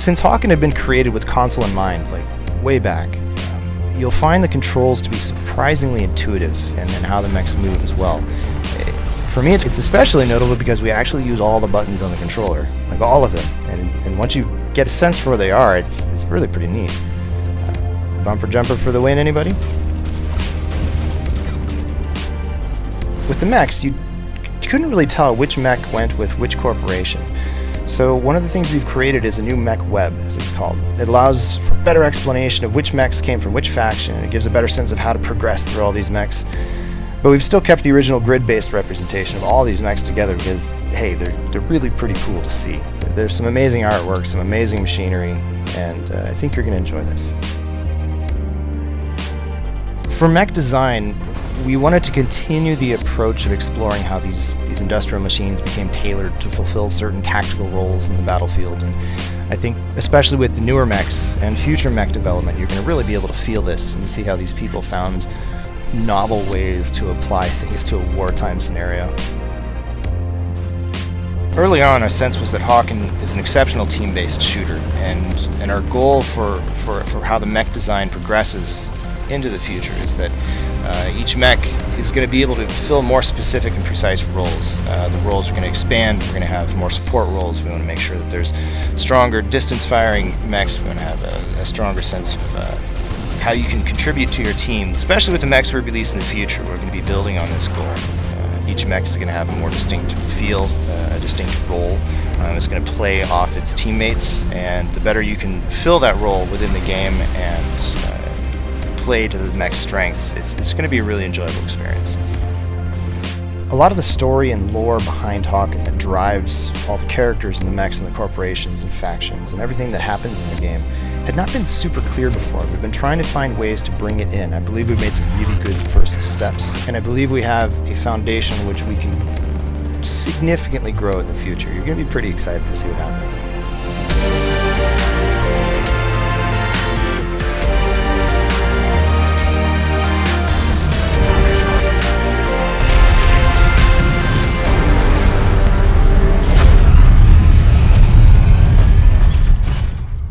Since HAWKEN had been created with console in mind, like way back, you'll find the controls to be surprisingly intuitive and how the mechs move as well. For me, it's especially notable because we actually use all the buttons on the controller, like all of them, and once you get a sense for where they are, it's really pretty neat. Bumper jumper for the win, anybody? With the mechs, you couldn't really tell which mech went with which corporation. So one of the things we've created is a new Mech Web, as it's called. It allows for better explanation of which mechs came from which faction, and it gives a better sense of how to progress through all these mechs. But we've still kept the original grid-based representation of all these mechs together because, hey, they're really pretty cool to see. There's some amazing artwork, some amazing machinery, and I think you're going to enjoy this. For Mech Design, we wanted to continue the approach of exploring how these industrial machines became tailored to fulfill certain tactical roles in the battlefield, and I think especially with the newer mechs and future mech development, you're going to really be able to feel this and see how these people found novel ways to apply things to a wartime scenario. Early on, our sense was that HAWKEN is an exceptional team-based shooter, and our goal for how the mech design progresses into the future is that each mech is going to be able to fill more specific and precise roles. The roles are going to expand. We're going to have more support roles. We want to make sure that there's stronger distance firing mechs. We want to have a stronger sense of how you can contribute to your team, especially with the mechs we release in the future. We're going to be building on this goal. Each mech is going to have a more distinct feel, a distinct role. It's going to play off its teammates, and the better you can fill that role within the game and play to the mech's strengths, it's going to be a really enjoyable experience. A lot of the story and lore behind HAWKEN that drives all the characters and the mechs and the corporations and factions and everything that happens in the game had not been super clear before. We've been trying to find ways to bring it in. I believe we've made some really good first steps, and I believe we have a foundation on which we can significantly grow in the future. You're going to be pretty excited to see what happens.